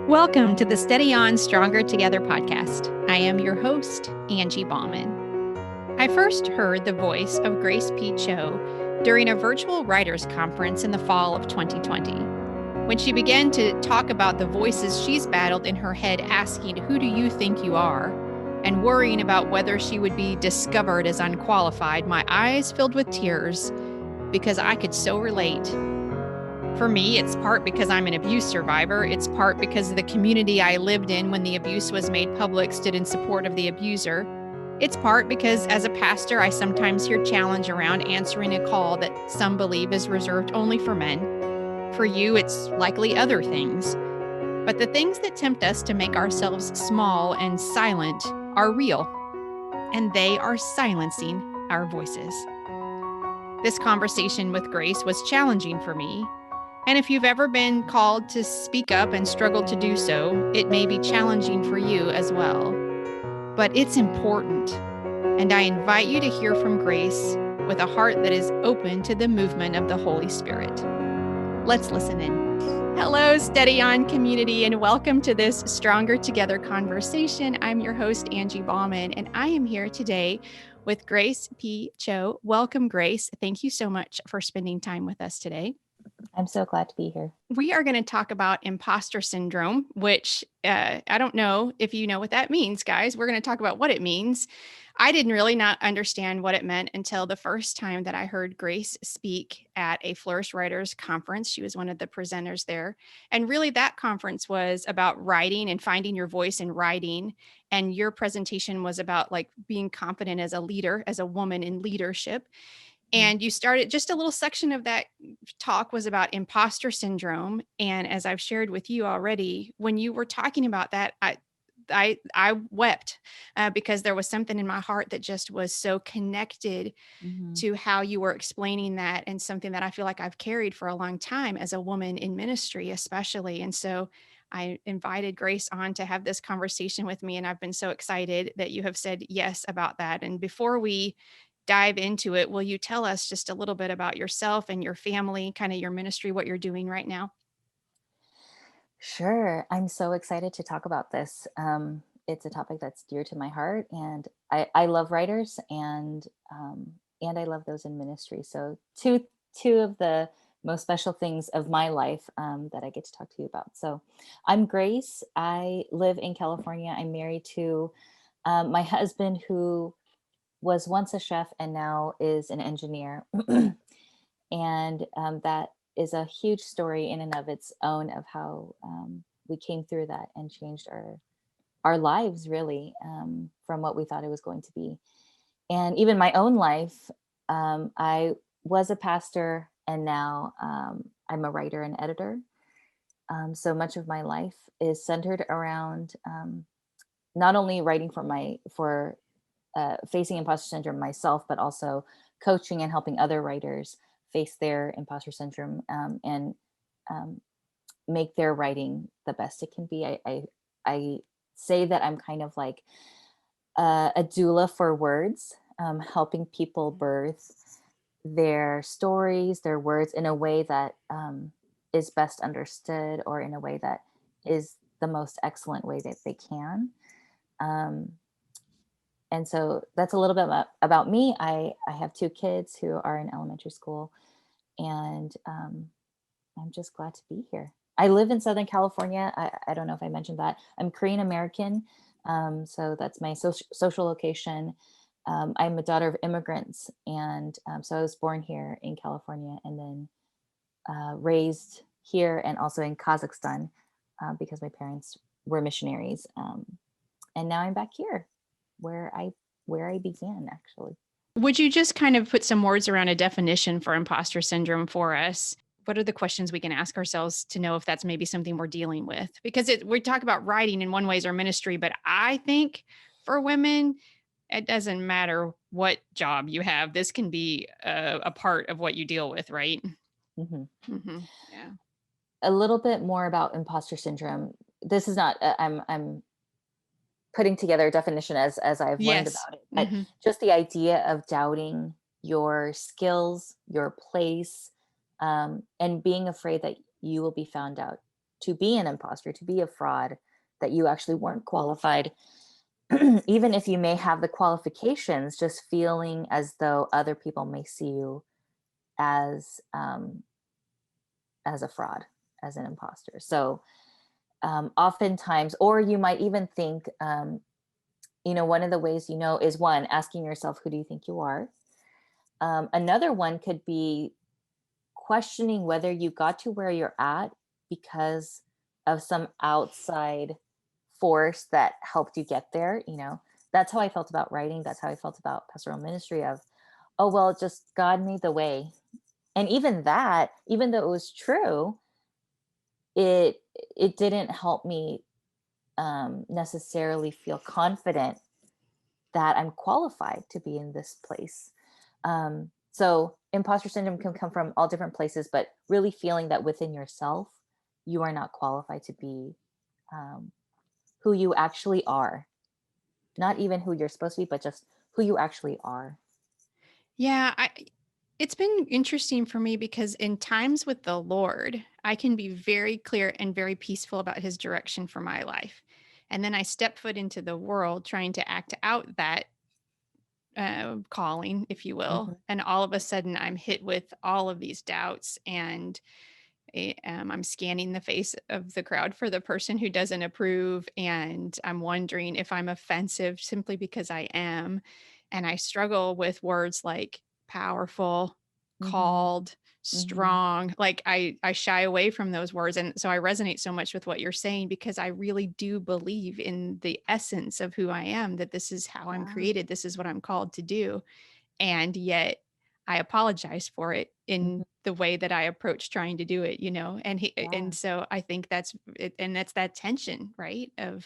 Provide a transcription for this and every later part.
Welcome to the Steady On Stronger Together podcast. I am your host, Angie Bauman. I first heard the voice of Grace P. Cho during a virtual writers conference in the fall of 2020, when she began to talk about the voices she's battled in her head asking, "Who do you think you are?" and worrying about whether she would be discovered as unqualified. My eyes filled with tears because I could so relate. For me, it's part because I'm an abuse survivor. It's part because of the community I lived in when the abuse was made public stood in support of the abuser. It's part because as a pastor, I sometimes hear challenge around answering a call that some believe is reserved only for men. For you, it's likely other things. But the things that tempt us to make ourselves small and silent are real, and they are silencing our voices. This conversation with Grace was challenging for me. And if you've ever been called to speak up and struggled to do so, it may be challenging for you as well. But it's important. And I invite you to hear from Grace with a heart that is open to the movement of the Holy Spirit. Let's listen in. Hello, Steady On community, and welcome to this Stronger Together conversation. I'm your host, Angie Bauman, and I am here today with Grace P. Cho. Welcome, Grace. Thank you so much for spending time with us today. I'm so glad to be here. We are going to talk about imposter syndrome, which I don't know if you know what that means, guys. We're going to talk about what it means. I didn't really not understand what it meant until the first time that I heard Grace speak at a Flourish Writers conference. She was one of the presenters there. And really that conference was about writing and finding your voice in writing. And your presentation was about like being confident as a leader, as a woman in leadership. And you started, just a little section of that talk was about imposter syndrome. And as I've shared with you already, when you were talking about that, I wept because there was something in my heart that just was so connected to how you were explaining that, and something that I feel like I've carried for a long time as a woman in ministry, especially. And so I invited Grace on to have this conversation with me, and I've been so excited that you have said yes about that. And before we dive into it, will you tell us just a little bit about yourself and your family, kind of your ministry, what you're doing right now? Sure. I'm so excited to talk about this. It's a topic that's dear to my heart, and I love writers and I love those in ministry. So two of the most special things of my life that I get to talk to you about. So I'm Grace. I live in California. I'm married to my husband, who was once a chef and now is an engineer. And that is a huge story in and of its own of how we came through that and changed our lives, really, from what we thought it was going to be. And even my own life, I was a pastor, and now I'm a writer and editor. So much of my life is centered around not only writing for facing imposter syndrome myself, but also coaching and helping other writers face their imposter syndrome and make their writing the best it can be. I say that I'm kind of like a doula for words, helping people birth their stories, their words in a way that is best understood, or in a way that is the most excellent way that they can. And so that's a little bit about me. I have two kids who are in elementary school, and I'm just glad to be here. I live in Southern California. I don't know if I mentioned that. I'm Korean American, so that's my social location. I'm a daughter of immigrants, and so I was born here in California, and then raised here and also in Kazakhstan because my parents were missionaries. And now I'm back here where I began, actually. Would you just kind of put some words around a definition for imposter syndrome for us? What are the questions we can ask ourselves to know if that's maybe something we're dealing with? Because we talk about writing in one way is our ministry, but I think for women, it doesn't matter what job you have. This can be a part of what you deal with, right? Yeah. A little bit more about imposter syndrome. This is not, I'm putting together a definition as I've learned about it, but just the idea of doubting your skills, your place, and being afraid that you will be found out to be an imposter, to be a fraud, that you actually weren't qualified. Even if you may have the qualifications, just feeling as though other people may see you as a fraud, as an imposter. So oftentimes, or you might even think, one of the ways is one, asking yourself, who do you think you are? Another one could be questioning whether you got to where you're at because of some outside force that helped you get there. That's how I felt about writing. That's how I felt about pastoral ministry of, oh, well, just God made the way. And even that, even though it was true, it didn't help me necessarily feel confident that I'm qualified to be in this place. So imposter syndrome can come from all different places, but really feeling that within yourself, you are not qualified to be who you actually are. Not even who you're supposed to be, but just who you actually are. Yeah, it's been interesting for me because in times with the Lord, I can be very clear and very peaceful about his direction for my life. And then I step foot into the world trying to act out that calling, if you will. Mm-hmm. And all of a sudden, I'm hit with all of these doubts, and I'm scanning the face of the crowd for the person who doesn't approve. And I'm wondering if I'm offensive simply because I am. And I struggle with words like powerful, Mm-hmm. called, strong. Like I shy away from those words. And so I resonate so much with what you're saying because I really do believe in the essence of who I am, that this is how I'm Yeah. created. This is what I'm called to do. And yet I apologize for it Mm-hmm. in the way that I approach trying to do it, Yeah. and so I think that's it, and that's that tension, right? Of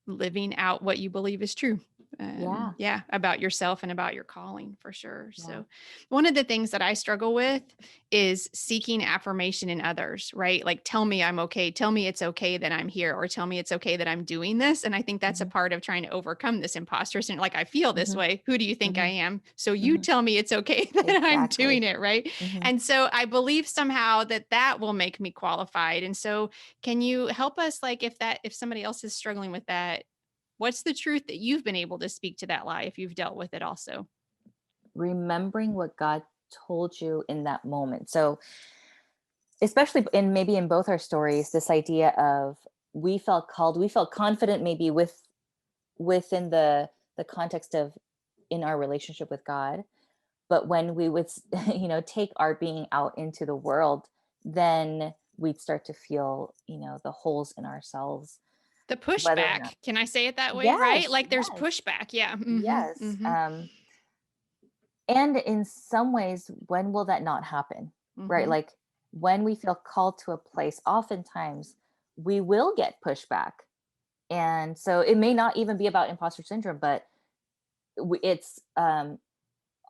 living out what you believe is true. Yeah. Yeah, about yourself and about your calling for sure. Yeah. So, one of the things that I struggle with is seeking affirmation in others, right? Like, tell me I'm okay. Tell me it's okay that I'm here, or tell me it's okay that I'm doing this. And I think that's a Mm-hmm. part of trying to overcome this imposter syndrome. Like, I feel this Mm-hmm. way. Who do you think I Mm-hmm. am? So, you Mm-hmm. tell me it's okay that I'm doing Exactly. it, right? Mm-hmm. And so, I believe somehow that will make me qualified. And so, can you help us, like, if somebody else is struggling with that? What's the truth that you've been able to speak to that lie if you've dealt with it also? Remembering what God told you in that moment. So, especially maybe in both our stories, this idea of we felt called, we felt confident, maybe within the context of in our relationship with God. But when we would, take our being out into the world, then we'd start to feel, the holes in ourselves, The whether or not. pushback. Can I say it that way? Right? Yes, Like there's yes, pushback. Yeah. yes. And in some ways, when will that not happen? Right? Like when we feel called to a place, oftentimes we will get pushback. And so it may not even be about imposter syndrome, but it's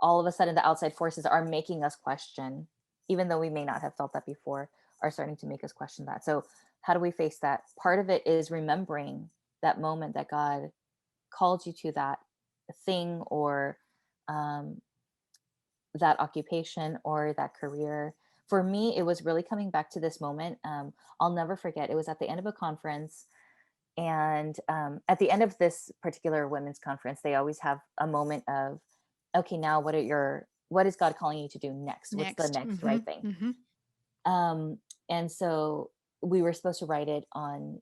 all of a sudden the outside forces are making us question, even though we may not have felt that before, are starting to make us question that. So how do we face that? Part of it is remembering that moment that God called you to that thing, or um, that occupation, or that career. For me, it was really coming back to this moment. I'll never forget. It was at the end of a conference. And at the end of this particular women's conference, they always have a moment of, okay, now what is God calling you to do next? What's the Next. next right thing? Mm-hmm. And so we were supposed to write it on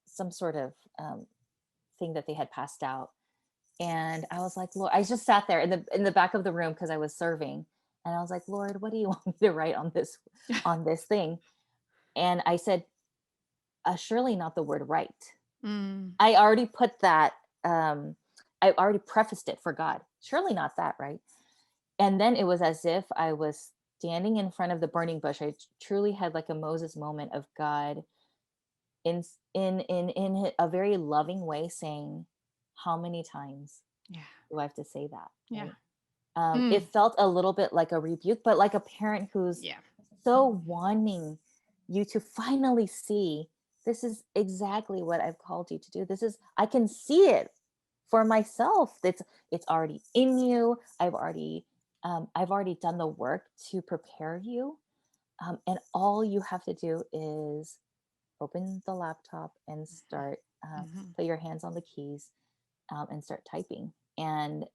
some sort of thing that they had passed out. And I was like, Lord, I just sat there in the back of the room because I was serving. And I was like, Lord, what do you want me to write on this thing? And I said, surely not the word right. Mm. I already put that, I already prefaced it for God. Surely not that, right? And then it was as if I was standing in front of the burning bush. I truly had like a Moses moment of God in a very loving way saying, how many times Yeah. do I have to say that? Yeah. Right? It Mm. felt a little bit like a rebuke, but like a parent who's Yeah. so wanting you to finally see, this is exactly what I've called you to do. I can see it for myself. It's already in you. I've already done the work to prepare you. And all you have to do is open the laptop and start, Mhm. put your hands on the keys, and start typing. And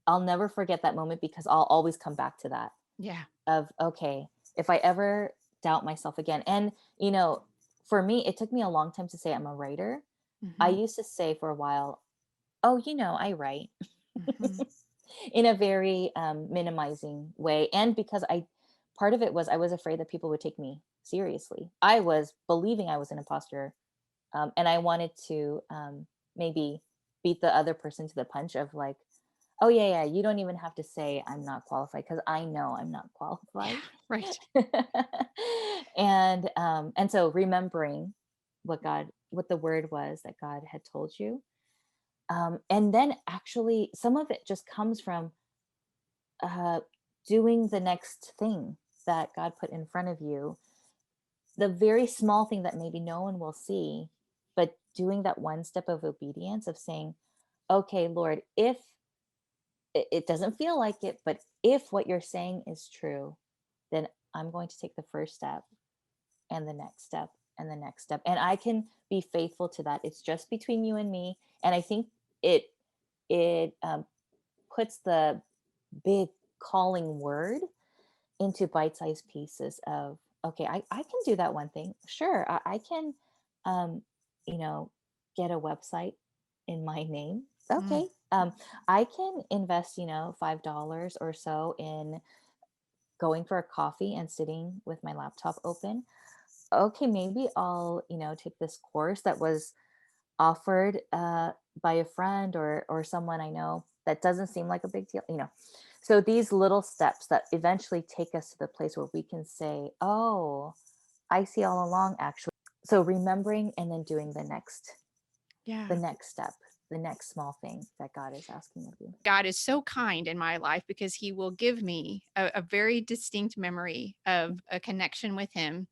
I'll never forget that moment because I'll always come back to that Yeah. of, okay, if I ever doubt myself again. And, for me, it took me a long time to say I'm a writer. I Mhm. used to say for a while, oh, I write Mhm. in a very minimizing way. And because part of it was I was afraid that people would take me seriously. I was believing I was an imposter. And I wanted to maybe beat the other person to the punch of like, oh, yeah, yeah, you don't even have to say I'm not qualified because I know I'm not Yeah. qualified. Right. And so remembering what the word was that God had told you. And then actually, some of it just comes from uh, doing the next thing that God put in front of you, the very small thing that maybe no one will see, but doing that one step of obedience of saying, okay, Lord, if it doesn't feel like it, but if what you're saying is true, then I'm going to take the first step and the next step and the next step. And I can be faithful to that. It's just between you and me. And I think it puts the big calling word into bite-sized pieces of, okay, I can do that one thing. Sure, I can, um, you know, get a website in my name. Mm. Okay. I can invest, $5 or so in going for a coffee and sitting with my laptop open. Okay, maybe I'll, take this course that was offered by a friend or someone I know that doesn't seem like a big deal. So these little steps that eventually take us to the place where we can say, oh, I see all along actually. So remembering and then doing the Yeah. next step, the next small thing that God is asking of you. God is so kind in my life because he will give me a very distinct memory of a connection with him.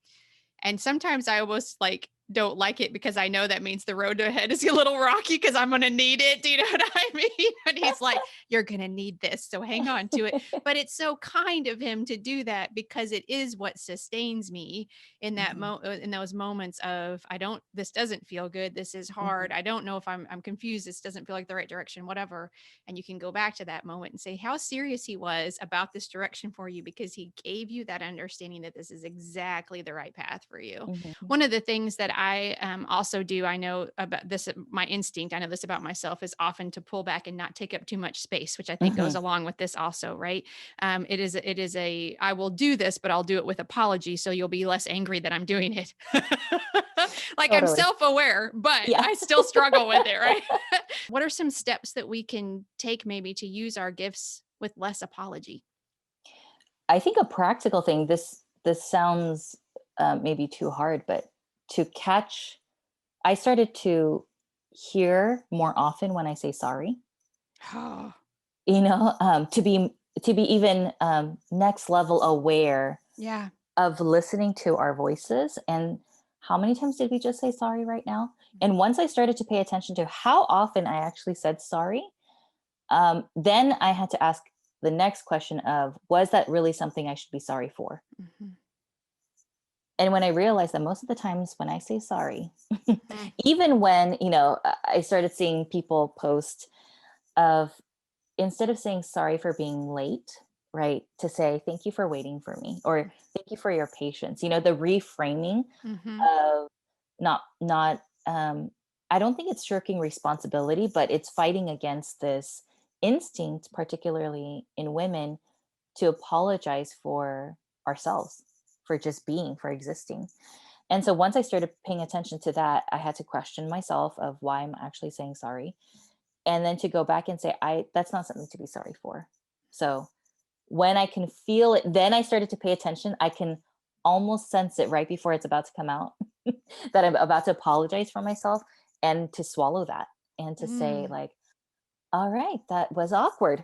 And sometimes I almost like don't like it because I know that means the road ahead is a little rocky because I'm going to need it. Do you know what I mean? And he's like, you're going to need this. So hang on to it. But it's so kind of him to do that because it is what sustains me in Mhm, in those moments of, this doesn't feel good. This is hard. mhm, I don't know if I'm confused. This doesn't feel like the right direction, whatever. And you can go back to that moment and say how serious he was about this direction for you because he gave you that understanding that this is exactly the right path for you. mhm, One of the things that I also do, I know about this, my instinct, I know this about myself, is often to pull back and not take up too much space, which I think goes mhm. along with this also, right? I will do this, but I'll do it with apology. So you'll be less angry that I'm doing it. Like I'm Totally. self aware, but Yeah. I still struggle with it, right? What are some steps that we can take maybe to use our gifts with less apology? I think a practical thing, this sounds maybe too hard, but to catch, I started to hear more often when I say sorry. Oh, To be even next level aware yeah. of listening to our voices. And how many times did we just say sorry right now? And once I started to pay attention to how often I actually said sorry, then I had to ask the next question of, was that really something I should be sorry for? Mhm. And when I realized that most of the times when I say sorry, Mhm. even when, I started seeing people post of, instead of saying sorry for being late, right, to say thank you for waiting for me or thank you for your patience, the reframing Mhm. of not I don't think it's shirking responsibility, but it's fighting against this instinct, particularly in women, to apologize for ourselves, for just being, for existing. And so once I started paying attention to that, I had to question myself of why I'm actually saying sorry. And then to go back and say, that's not something to be sorry for. So when I can feel it, then I started to pay attention. I can almost sense it right before it's about to come out that I'm about to apologize for myself, and to swallow that and to say, Mm. like, all right, that was awkward.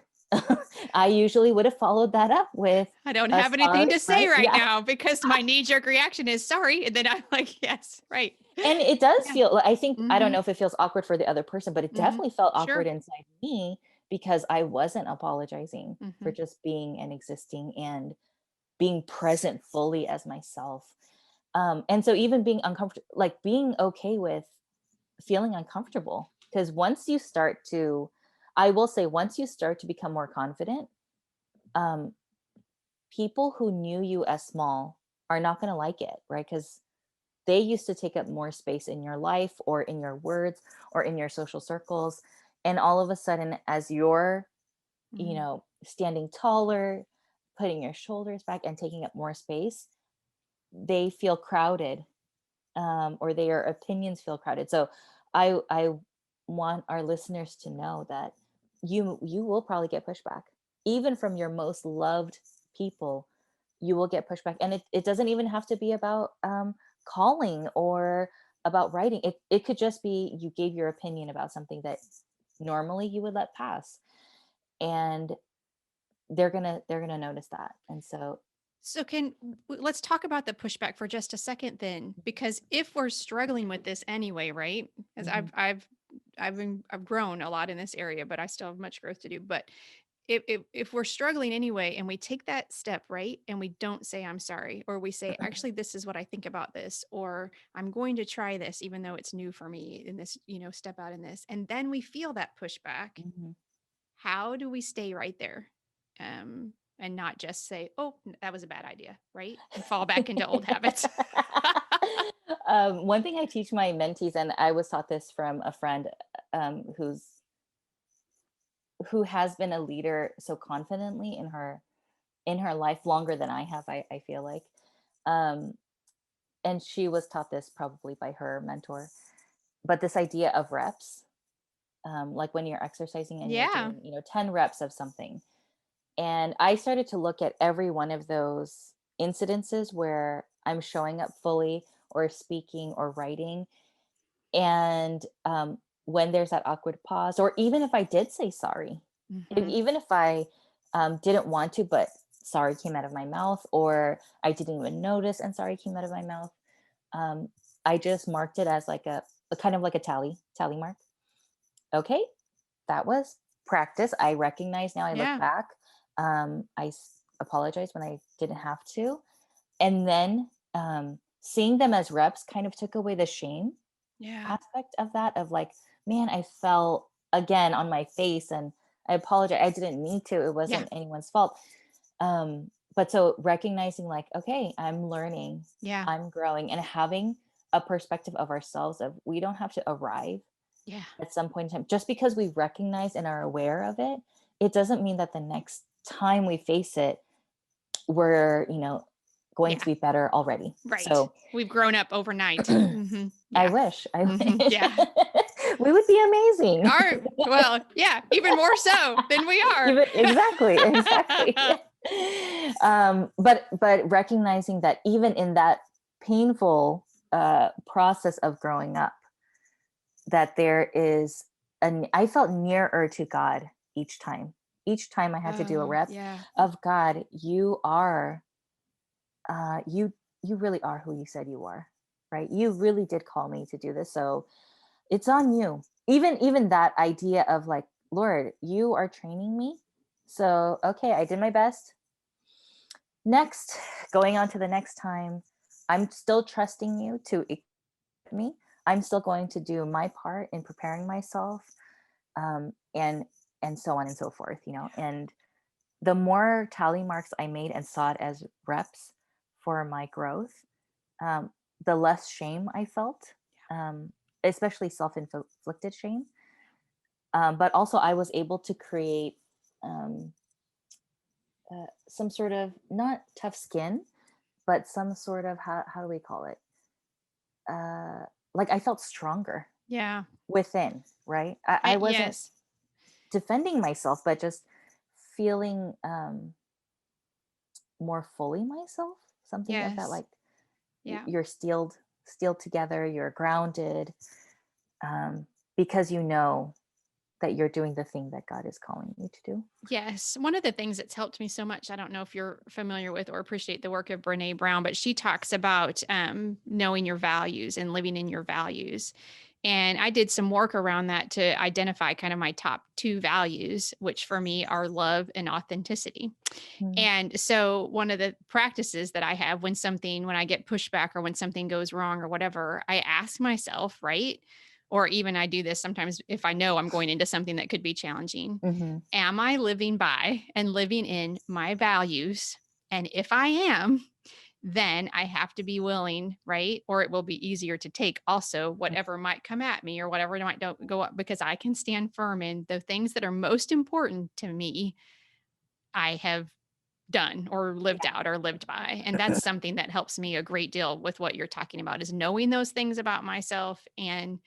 I usually would have followed that up with I don't a have anything sorry, to say right? right Yeah. now because my knee jerk reaction is sorry. And then I'm like, yes, right. And it does Yeah. feel, I think, I don't Mhm. know if it feels awkward for the other person, but it Mhm. definitely felt awkward Sure. inside me because I wasn't apologizing for Mhm. just being and existing. And being present fully as myself. And so even being uncomfortable, like being okay with feeling uncomfortable, because once you start to, I will say, once you start to become more confident, um, people who knew you as small are not going to like it, right? Because they used to take up more space in your life or in your words or in your social circles. And all of a sudden, as you're, Mm. standing taller, putting your shoulders back and taking up more space, they feel crowded, or their opinions feel crowded. So I want our listeners to know that you will probably get pushback, even from your most loved people. You will get pushback, and it doesn't even have to be about calling or about writing. It could just be you gave your opinion about something that normally you would let pass, and they're gonna notice that. And so So let's talk about the pushback for just a second then, because if we're struggling with this anyway, right? As mhm, I've grown a lot in this area, but I still have much growth to do. But if we're struggling anyway and we take that step, right, and we don't say I'm sorry, or we say actually this is what I think about this, or I'm going to try this even though it's new for me in this, step out in this, and then we feel that pushback, mhm. how do we stay right there? And not just say, "Oh, that was a bad idea," right? And fall back into old habits. One thing I teach my mentees, and I was taught this from a friend, who has been a leader so confidently in her life longer than I have. I feel like, um, and she was taught this probably by her mentor. But this idea of reps, like when you're exercising and you're Yeah. doing 10 reps of something, and I started to look at every one of those incidences where I'm showing up fully or speaking or writing. And when there's that awkward pause, or even if I did say sorry, Mhm. even if I didn't want to, but sorry came out of my mouth, or I didn't even notice and sorry came out of my mouth, um, I just marked it as like a kind of like a tally mark. Okay, that was practice. I recognize now. I look Yeah. back. Apologize when I didn't have to, and then seeing them as reps kind of took away the shame Yeah. aspect of that, of like, man, I fell again on my face, and I apologize. I didn't mean to. It Yeah. wasn't anyone's fault. But so recognizing, like, okay, I'm learning, Yeah. I'm growing, and having a perspective of ourselves of we don't have to arrive Yeah. at some point in time. Just because we recognize and are aware of it, it doesn't mean that the next time we face it, we're, going to Yeah. be better already. Right. So We've grown up overnight. Mhm. I Yeah. wish, I Mhm. wish. Yeah. We would be amazing. Well, yeah, even more so than we are. Exactly, exactly. But recognizing that even in that painful process of growing up, that there is I felt nearer to God each time. Each time I had to do a Oh, rep yeah. of God, you are, you really are who you said you are, right? You really did call me to do this, so it's on you. Even that idea of like, Lord, you are training me, so okay, I did my best. Next, going on to the next time, I'm still trusting you to equip me. I'm still going to do my part in preparing myself, and so on and so forth. And the more tally marks I made and saw it as reps for my growth, um, the less shame I felt, um, especially self-inflicted shame. But also, I was able to create um, some sort of, not tough skin, but some sort of, how do we call it? Like I felt stronger Yeah. within, right? I wasn't Yes. defending myself, but just feeling more fully myself, something like that. Yes. Like Yeah. you're steeled together, you're grounded, um, because you know that you're doing the thing that God is calling you to do. Yes. One of the things that's helped me so much, I don't know if you're familiar with or appreciate the work of Brene Brown, but she talks about knowing your values and living in your values. And I did some work around that to identify kind of my top two values, which for me are love and authenticity. Mm. And so one of the practices that I have when I get pushback or when something goes wrong or whatever, I ask myself, right? Or even I do this sometimes if I know I'm going into something that could be challenging. Mm-hmm. Am I living by and living in my values? And if I am, then I have to be willing, right? Or it will be easier to take also whatever might come at me or whatever might don't go up, because I can stand firm in the things that are most important to me. I have done or lived out or lived by. And that's something that helps me a great deal with what you're talking about, is knowing those things about myself and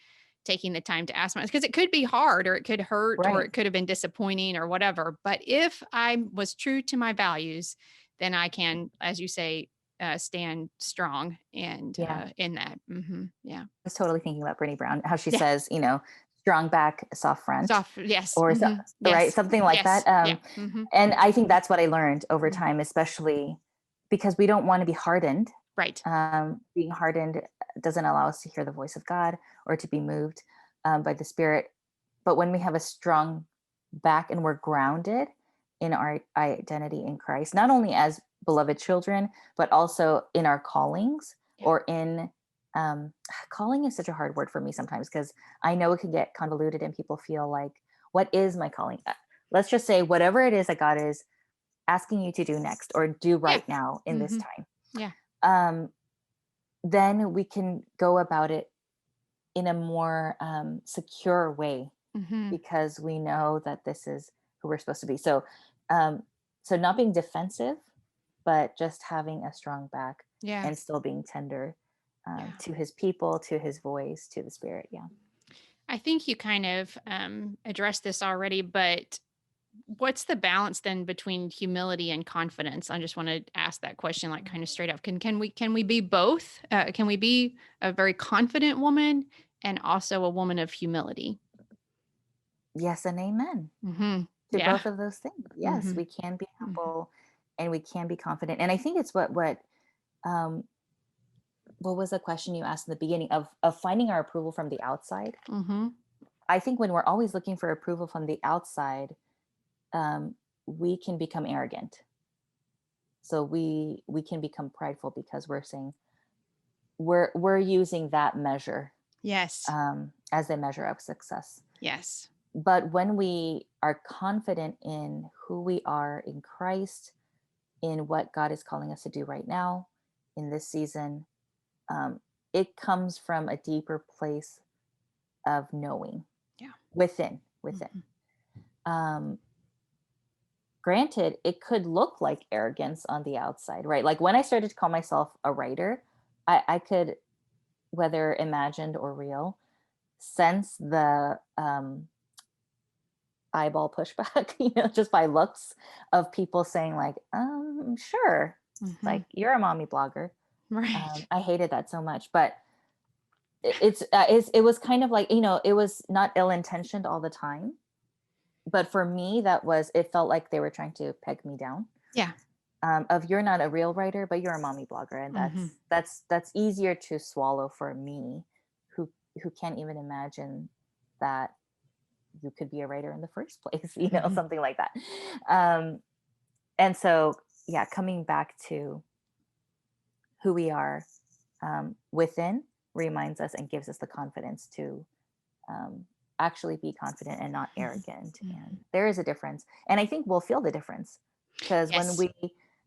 taking the time to ask myself, because it could be hard or it could hurt or Right. it could have been disappointing or whatever. But if I was true to my values, then I can, as you say, stand strong and Yeah. in that. Yeah. I was totally thinking about Brene Brown, how she Yeah. says, strong back, soft front, Soft. Yes. or so, right, Yes. something like that. Yes. Yeah. And I think that's what I learned over time, especially because we don't want to be hardened. Right. Being hardened doesn't allow us to hear the voice of God or to be moved by the Spirit. But when we have a strong back and we're grounded in our identity in Christ, not only as beloved children, but also in our callings or in calling is such a hard word for me sometimes, because I know it can get convoluted and people feel like, what is my calling? Let's just say whatever it is that God is asking you to do next or do Yeah. right now in this time. Yeah. Then we can go about it in a more secure way, because we know that this is who we're supposed to be. So, so not being defensive, but just having a strong back Yeah. and still being tender to his people, to his voice, to the Spirit. Yeah. I think you kind of addressed this already, but what's the balance then between humility and confidence? I just want to ask that question, like kind of straight up. Can we be both? Can we be a very confident woman and also a woman of humility? Yes, and amen to Yeah. both of those things. Yes, hmm we can be humble and we can be confident. And I think it's um, what was the question you asked in the beginning of finding our approval from the outside? hmm I think when we're always looking for approval from the outside, um, we can become arrogant. So we can become prideful because we're saying we're using that measure Yes. as a measure of success. Yes. But when we are confident in who we are in Christ, in what God is calling us to do right now, in this season, um, it comes from a deeper place of knowing. Yeah. Within. Um, Granted, it could look like arrogance on the outside, right? Like when I started to call myself a writer, I could, whether imagined or real, sense the eyeball pushback, just by looks of people saying like, sure, like you're a mommy blogger. Right. I hated that so much, but it was kind of like, it was not ill-intentioned all the time, but for me, it felt like they were trying to peg me down. Yeah. Of you're not a real writer, but you're a mommy blogger, and that's easier to swallow for me, who can't even imagine that you could be a writer in the first place, something like that. And so, yeah, coming back to who we are within reminds us and gives us the confidence to actually be confident and not arrogant. And there is a difference, and I think we'll feel the difference, because Yes.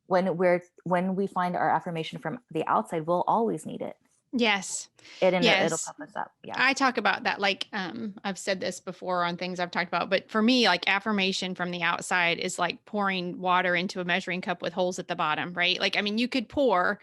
when we find our affirmation from the outside, we'll always need it. Yes. It'll Yes. pop us up. Yeah. I talk about that. Like, I've said this before on things I've talked about, but for me, like affirmation from the outside is like pouring water into a measuring cup with holes at the bottom, right? Like, I mean, you could pour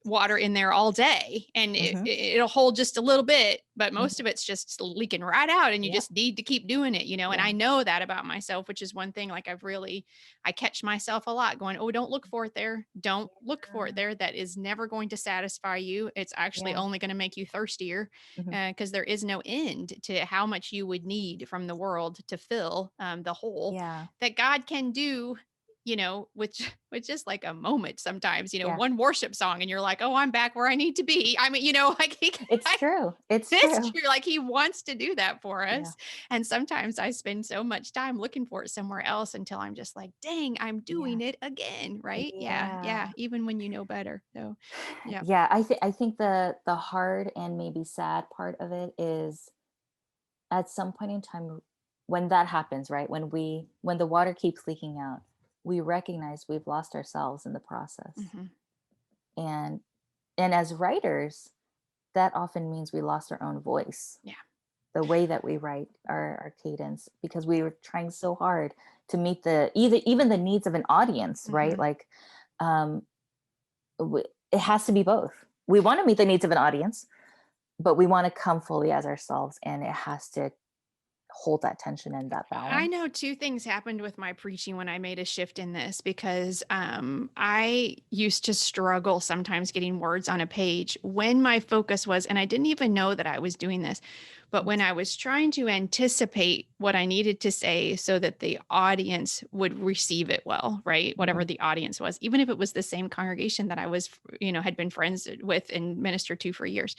water in there all day and it'll hold just a little bit, but most of it's just leaking right out and you just need to keep doing it, and I know that about myself, which is one thing, like I catch myself a lot going, oh, don't look for it there. Don't look for it there. That is never going to satisfy you. It's actually only going to make you thirstier, because there is no end to how much you would need from the world to fill the hole that God can do with just like a moment sometimes, Yeah. one worship song and you're like, oh, I'm back where I need to be. I mean, like It's true. It's it's true. true. Like he wants to do that for Yeah. us. And sometimes I spend so much time looking for it somewhere else until I'm just like, dang, I'm doing Yeah. it again. Right. Yeah. Yeah. Yeah. Even when you know better. So, yeah. Yeah. I think the hard and maybe sad part of it is at some point in time when that happens, right? When the water keeps leaking out, we recognize we've lost ourselves in the process. Hmm. And and as writers, that often means we lost our own voice, Yeah. the way that we write our cadence, because we were trying so hard to meet the either even the needs of an audience, right? Hmm. Like um it has to be both. We want to meet the needs of an audience, but we want to come fully as ourselves, and it has to hold that tension and that I balance. know two things happened with my preaching when I made a shift in this because I used to struggle sometimes getting words on a page when my focus was, and I didn't even know that I was doing this, but when I was trying to anticipate what I needed to say so that the audience would receive it well, right? Whatever Mm-hmm. the audience was, even if it was the same congregation that I was, had been friends with and ministered to for years,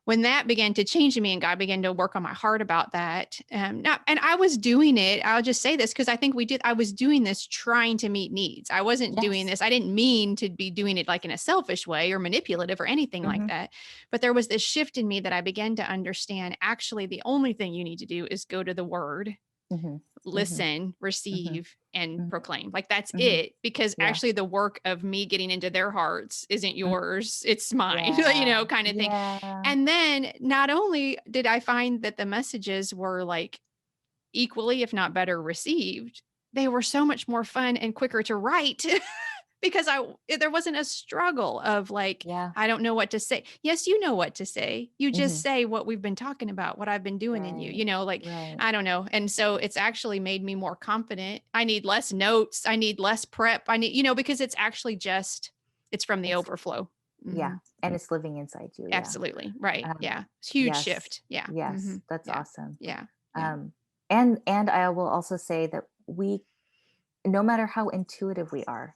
when that began to change in me and God began to work on my heart about that, not, and I was doing it, I'll just say this because I think I was doing this trying to meet needs. I wasn't doing Yes. this. I didn't mean to be doing it like in a selfish way or manipulative or anything like Mm-hmm. that. But there was this shift in me that I began to understand actually the only thing you need to do is go to the word, Mm-hmm. Mm-hmm. listen, Mm-hmm. receive, and Mm-hmm. proclaim. Like that's Mm-hmm. it. Because Yeah. actually, the work of me getting into their hearts isn't Mm. yours, it's mine, Yeah. kind of thing. Yeah. And then not only did I find that the messages were like equally, if not better, received, they were so much more fun and quicker to write because there wasn't a struggle of like, Yeah. I don't know what to say. Yes, you know what to say. You just Mm-hmm. say what we've been talking about, what I've been doing in you, Right. like, Right. I don't know. And so it's actually made me more confident. I need less notes. I need less prep. I need, because it's actually just, it's from the It's overflow. Yeah. Hmm. And it's living inside you. Yeah. Absolutely. Right. Um, Yeah. It's a huge yes. shift. Yeah. Hmm. Yes. That's Yeah. awesome. Yeah. Yeah. Um, and I will also say that no matter how intuitive we are,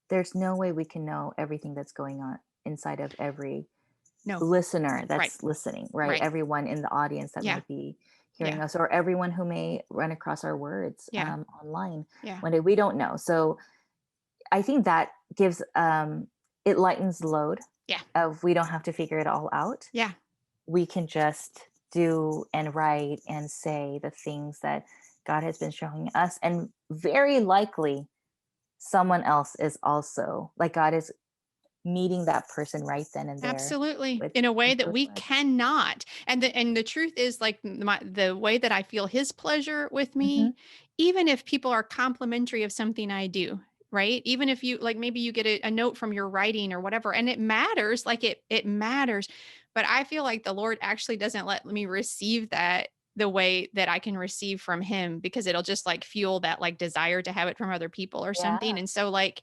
there's no way we can know everything that's going on inside of every No. listener Right. that's listening, right? Right. Everyone in the audience that Yeah. might be hearing Yeah. us, or everyone who may run across our words Yeah. online Yeah. one day. We don't know. So I think that gives it lightens the load Yeah. of we don't have to figure it all out. Yeah. We can just do and write and say the things that God has been showing us. And very likely someone else is also like God is meeting that person right then and there Absolutely. with In a way that those we words. cannot. And the truth is like the way that I feel his pleasure with Hmm. me, even if people are complimentary of something I do, right? Even if you like maybe you get a note from your writing or whatever, and it matters, like it matters. But I feel like the Lord actually doesn't let me receive that the way that I can receive from him because it'll just like fuel that like desire to have it from other people or Yeah. something. And so like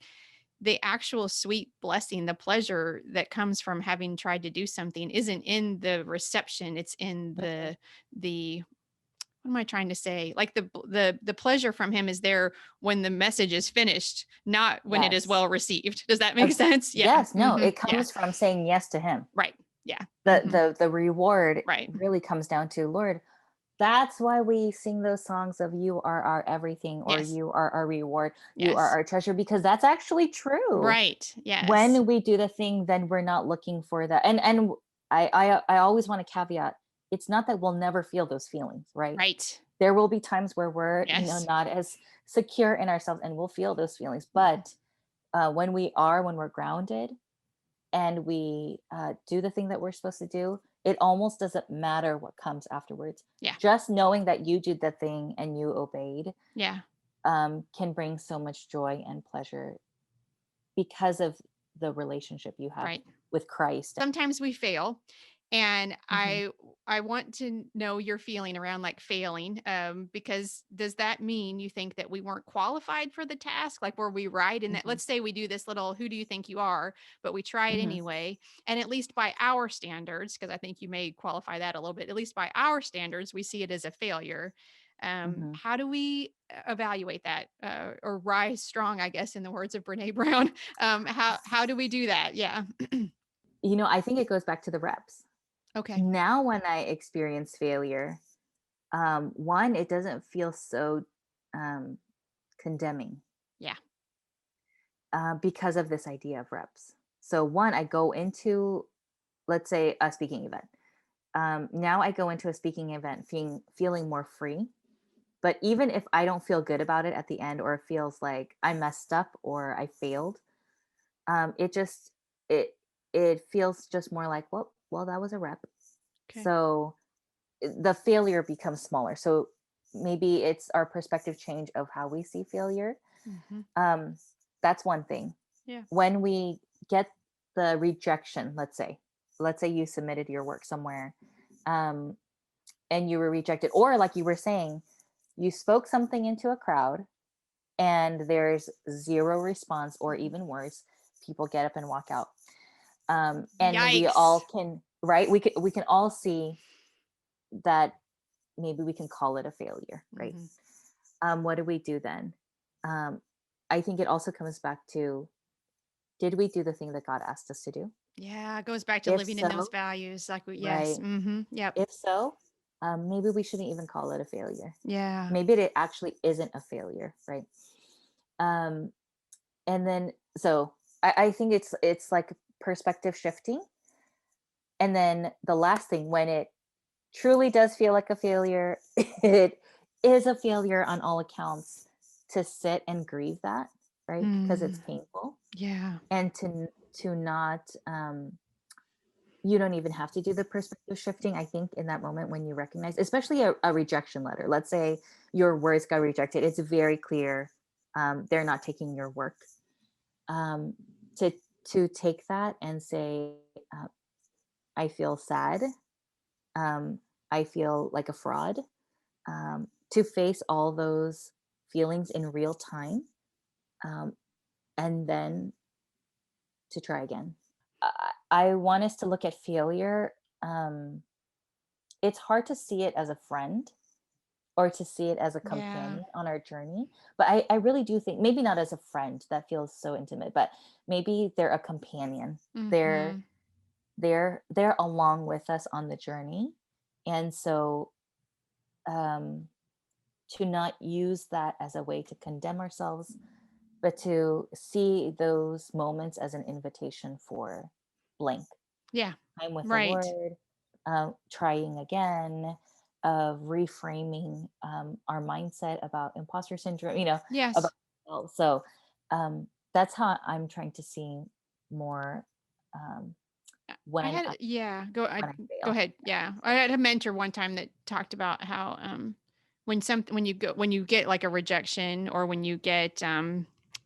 the actual sweet blessing, the pleasure that comes from having tried to do something isn't in the reception. It's in Mhm. the, what am I trying to say? Like the pleasure from him is there when the message is finished, not when it is Yes. well received. Does that make Abs- sense? Yeah. yes. No, Hmm. it Yeah. comes from saying yes to him. Right. Yeah. The Hmm. the reward Right. really comes down to Lord. That's why we sing those songs of you are our everything, or Yes. you are our reward, you are Yes. our treasure, because that's actually true. Right. Yes. When we do the thing, then we're not looking for that. And I always want to caveat, it's not that we'll never feel those feelings, right? Right. There will be times where we're, Yes. not as secure in ourselves, and we'll feel those feelings. But when we're grounded and we do the thing that we're supposed to do, it almost doesn't matter what comes afterwards. Yeah. Just knowing that you did the thing and you obeyed Yeah. can bring so much joy and pleasure because of the relationship you have Right. with Christ. Sometimes we fail, and Mhm. I want to know your feeling around like failing, because does that mean you think that we weren't qualified for the task, like were we right in that? Mhm. Let's say we do this little who do you think you are, but we try it Mhm. anyway, and at least by our standards, because I think you may qualify that a little bit, at least by our standards we see it as a failure. Mhm. How do we evaluate that or rise strong, I guess, in the words of Brene Brown? How do we do that? Yeah. I think it goes back to the reps. Okay. Now, when I experience failure, one, it doesn't feel so um, condemning Yeah. because of this idea of reps. So, one, I go into, let's say, a speaking event. Now I go into a speaking event feeling more free. But even if I don't feel good about it at the end, or it feels like I messed up or I failed, it just it it feels just more like, well, that was a rep. Okay. So the failure becomes smaller. So maybe it's our perspective change of how we see failure. Hmm. Um, that's one thing. Yeah. When we get the rejection, let's say you submitted your work somewhere, um, and you were rejected, or like you were saying, you spoke something into a crowd and there's zero response, or even worse, people get up and walk out. And we all Yikes. can, right? We can all see that maybe we can call it a failure, right? Hmm. What do we do then? Um, I think it also comes back to, did we do the thing that God asked us to do? Yeah. It goes back to If living in those so, values. Like, yes. right? Yep. If so, maybe we shouldn't even call it a failure. Yeah. Maybe it actually isn't a failure, right? Um, and then, so I think it's like perspective shifting. And then the last thing, when it truly does feel like a failure, it is a failure on all accounts, to sit and grieve that, right? Because it's Mm, painful. yeah. And to not you don't even have to do the perspective shifting. I think in that moment, when you recognize, especially a rejection letter, let's say your words got rejected, it's very clear, they're not taking your work. um, to take that and say, uh, I feel sad, um, I feel like a fraud, to face all those feelings in real time, um, and then to try again. I want us to look at failure. It's hard to see it as a friend, or to see it as a Yeah. companion on our journey. But I really do think, maybe not as a friend, that feels so intimate, but maybe they're a companion. They're Hmm. they're along with us on the journey. And so, um, to not use that as a way to condemn ourselves, but to see those moments as an invitation for blank Yeah. time with the Right. Lord, trying again, of reframing our mindset about imposter syndrome, about Yes. ourselves. So that's how I'm trying to see more, um, I when had, yeah, when I go fail. ahead. Yeah. I had a mentor one time that talked about how when you get like a rejection, or when you get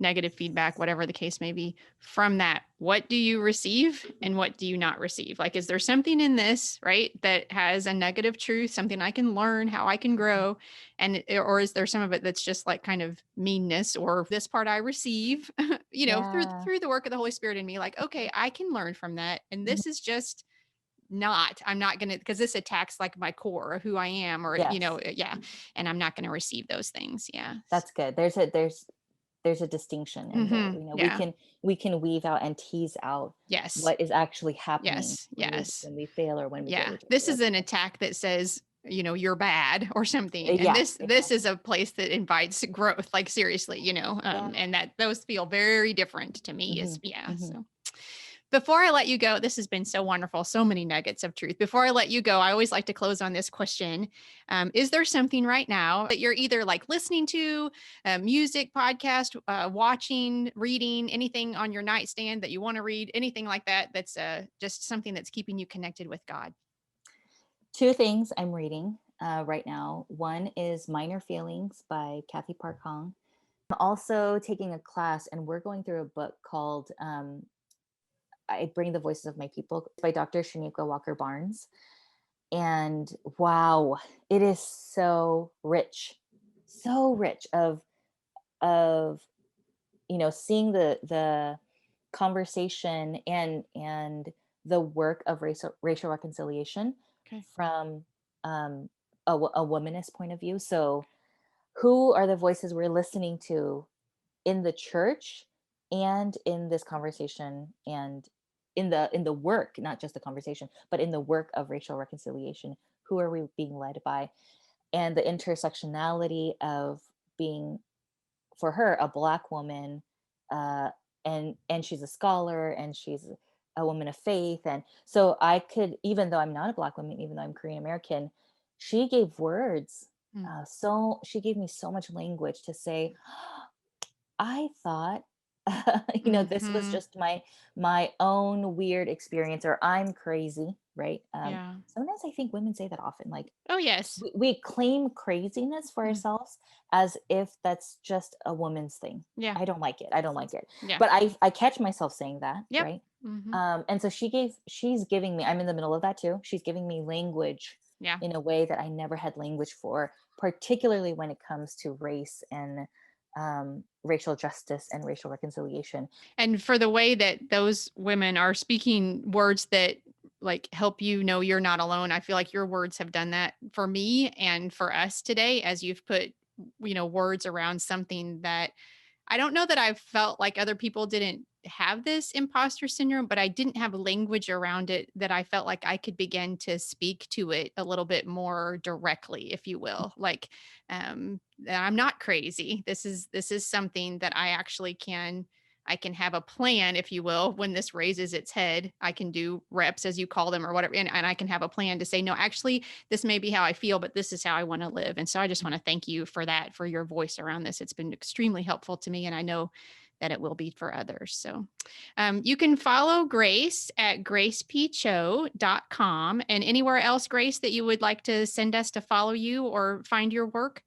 negative feedback, whatever the case may be, from that, what do you receive and what do you not receive? Like, is there something in this, right, that has a negative truth, something I can learn, how I can grow, or is there some of it that's just like kind of meanness, or this part I receive, Yeah. through the work of the Holy Spirit in me, like, okay, I can learn from that. And Mhm. this is just not, I'm not going to, because this attacks like my core of who I am, or, Yes, yeah. And I'm not going to receive those things. Yeah. that's good. There's a distinction in there. We Yeah. can weave out and tease out Yes. what is actually happening Yes. when we Yes. when we fail, or when we get Yeah. rejected. This is That's an good. attack that says, you're bad or something. And Yeah, this is exactly. a place that invites growth, like seriously, Yeah. and that those feel very different to me, Hmm. is, yeah. Hmm. So before I let you go, this has been so wonderful. So many nuggets of truth. Before I let you go, I always like to close on this question. Is there something right now that you're either like listening to, music, podcast, watching, reading, anything on your nightstand that you want to read, anything like that, that's just something that's keeping you connected with God? Two things I'm reading right now. One is Minor Feelings by Cathy. I'm also taking a class, and we're going through a book called, I Bring the Voices of My People, by Dr. Chanequa Walker Barnes. And wow, it is so rich of seeing the conversation and the work of racial reconciliation Okay. from, um, a womanist point of view. So who are the voices we're listening to in the church and in this conversation, and in the work, not just the conversation, but in the work of racial reconciliation? Who are we being led by? And the intersectionality of being, for her, a Black woman, uh, and she's a scholar, and she's a woman of faith. And so I could, even though I'm not a Black woman, even though I'm Korean American, she gave words. Mm. So she gave me so much language to say, I thought, this was Mm-hmm. just my own weird experience, or I'm crazy, right? Yeah. Sometimes I think women say that often, like, Oh, yes. we claim craziness for Mm. ourselves as if that's just a woman's thing. Yeah. I don't like it. I don't like it. Yeah. But I catch myself saying that, Yep. right? Mm-hmm. And so she's giving me, I'm in the middle of that too. She's giving me language Yeah. in a way that I never had language for, particularly when it comes to race and racial justice and racial reconciliation. And for the way that those women are speaking words that like help you know you're not alone, I feel like your words have done that for me and for us today, as you've put, words around something that I don't know that I've felt like other people didn't have this imposter syndrome, but I didn't have language around it that I felt like I could begin to speak to it a little bit more directly, if you will. Like, that I'm not crazy. This is something that I can have a plan, if you will, when this raises its head. I can do reps, as you call them, or whatever. And I can have a plan to say, no, actually, this may be how I feel, but this is how I want to live. And so I just want to thank you for that, for your voice around this. It's been extremely helpful to me. And I know that it will be for others. So you can follow Grace at gracepcho.com, and anywhere else, Grace, that you would like to send us to follow you or find your work.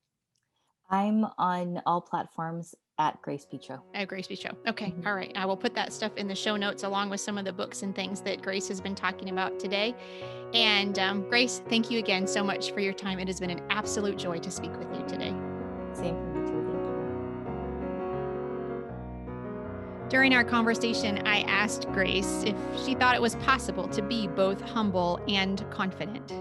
I'm on all platforms at Grace Picho. Oh, Grace Be Show. Okay. Mhm. All right. I will put that stuff in the show notes along with some of the books and things that Grace has been talking about today. And Grace, thank you again so much for your time. It has been an absolute joy to speak with you today. Same for me too. Thank you. During our conversation, I asked Grace if she thought it was possible to be both humble and confident.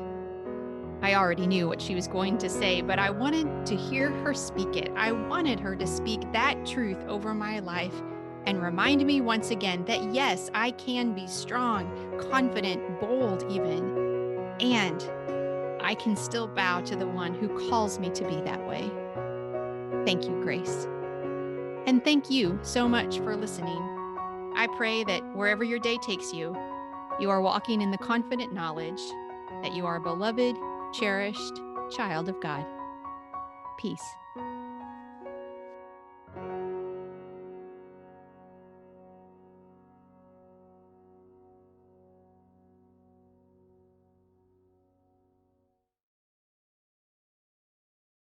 I already knew what she was going to say, but I wanted to hear her speak it. I wanted her to speak that truth over my life and remind me once again that yes, I can be strong, confident, bold even, and I can still bow to the one who calls me to be that way. Thank you, Grace. And thank you so much for listening. I pray that wherever your day takes you, you are walking in the confident knowledge that you are a beloved, cherished child of God. Peace.